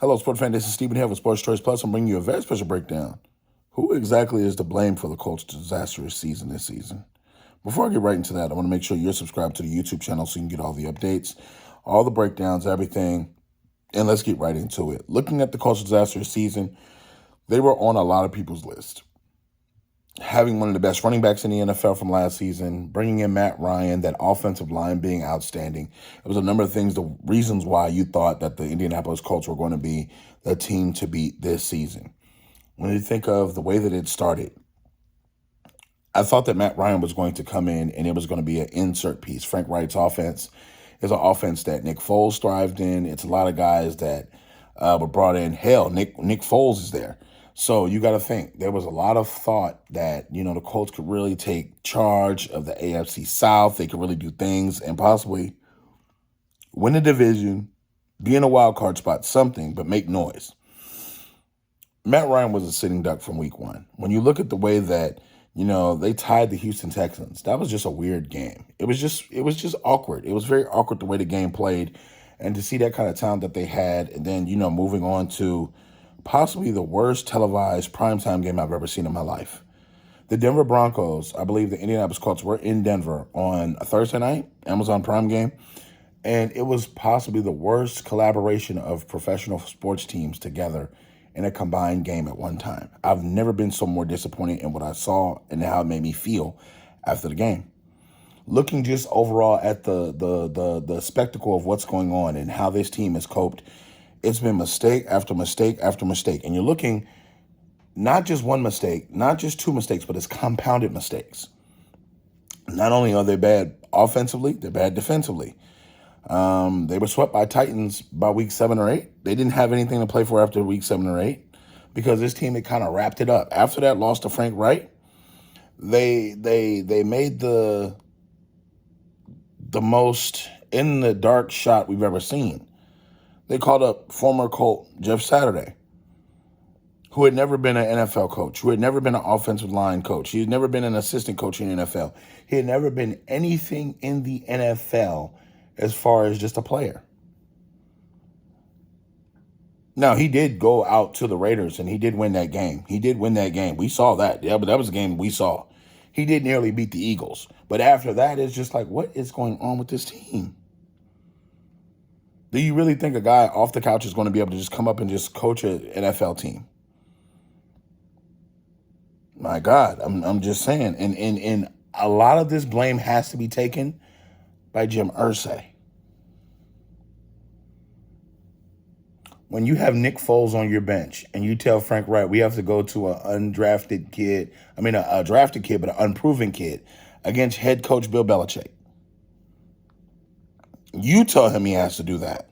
Hello, sport fan. This is Stephen here with Sports Choice Plus. I'm bringing you a very special breakdown. Who exactly is to blame for the Colts' disastrous season this season? Before I get right into that, I want to make sure you're subscribed to the YouTube channel so you can get all the updates, all the breakdowns, everything, and let's get right into it. Looking at the Colts' disastrous season, they were on a lot of people's list. Having one of the best running backs in the NFL from last season, bringing in Matt Ryan, that offensive line being outstanding. It was a number of things, the reasons why you thought that the Indianapolis Colts were going to be the team to beat this season. When you think of the way that it started, I thought that Matt Ryan was going to come in and it was going to be an insert piece. Frank Wright's offense is an offense that Nick Foles thrived in. It's a lot of guys that were brought in. Hell, Nick Foles is there. So you got to think, there was a lot of thought that, the Colts could really take charge of the AFC South. They could really do things and possibly win the division, be in a wild card spot, something, but make noise. Matt Ryan was a sitting duck from week one. When you look at the way that, they tied the Houston Texans, that was just a weird game. It was just awkward. It was very awkward the way the game played. And to see that kind of talent that they had, and then, moving on to possibly the worst televised primetime game I've ever seen in my life. The Denver Broncos, I believe the Indianapolis Colts were in Denver on a Thursday night, Amazon Prime game, and it was possibly the worst collaboration of professional sports teams together in a combined game at one time. I've never been so more disappointed in what I saw and how it made me feel after the game. Looking just overall at the spectacle of what's going on and how this team has coped, it's been mistake after mistake after mistake. And you're looking not just one mistake, not just two mistakes, but it's compounded mistakes. Not only are they bad offensively, they're bad defensively. They were swept by Titans by week 7 or 8. They didn't have anything to play for after week 7 or 8 because this team had kind of wrapped it up. After that loss to Frank Wright, they made the most in the dark shot we've ever seen. They called up former Colt Jeff Saturday, who had never been an NFL coach, who had never been an offensive line coach. He had never been an assistant coach in the NFL. He had never been anything in the NFL as far as just a player. Now, he did go out to the Raiders, and he did win that game. He did win that game. We saw that. Yeah, but that was a game we saw. He did nearly beat the Eagles. But after that, it's just like, what is going on with this team? Do you really think a guy off the couch is going to be able to just come up and just coach an NFL team? My God, I'm just saying. And a lot of this blame has to be taken by Jim Irsay. When you have Nick Foles on your bench and you tell Frank Wright, we have to go to an undrafted kid, a drafted kid, but an unproven kid against head coach Bill Belichick. You tell him he has to do that.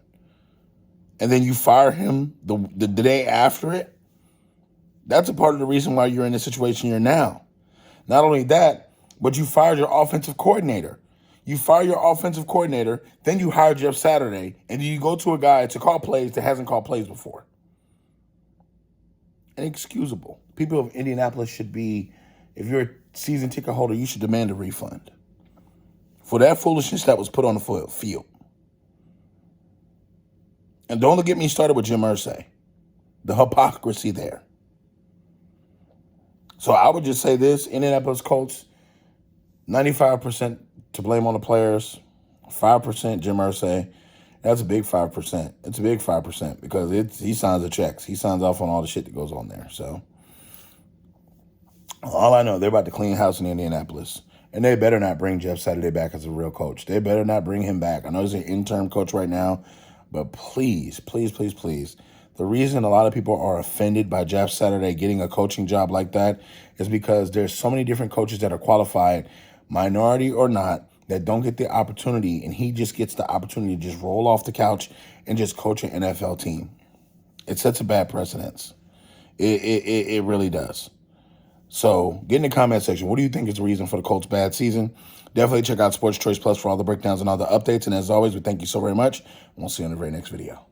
And then you fire him the day after it. That's a part of the reason why you're in the situation you're now. Not only that, but you fired your offensive coordinator. You fire your offensive coordinator, then you hire Jeff Saturday, and then you go to a guy to call plays that hasn't called plays before. Inexcusable. People of Indianapolis should be, if you're a season ticket holder, you should demand a refund for that foolishness that was put on the field. And don't get me started with Jim Irsay. The hypocrisy there. So I would just say this, Indianapolis Colts, 95% to blame on the players, 5% Jim Irsay. That's a big 5%. It's a big 5% because he signs the checks. He signs off on all the shit that goes on there. So all I know, they're about to clean house in Indianapolis. And they better not bring Jeff Saturday back as a real coach. They better not bring him back. I know he's an interim coach right now, but please, please, please, please. The reason a lot of people are offended by Jeff Saturday getting a coaching job like that is because there's so many different coaches that are qualified, minority or not, that don't get the opportunity, and he just gets the opportunity to just roll off the couch and just coach an NFL team. It sets a bad precedence. It really does. So get in the comment section. What do you think is the reason for the Colts' bad season? Definitely check out Sports Choice Plus for all the breakdowns and all the updates. And as always, we thank you so very much. And we'll see you in the very next video.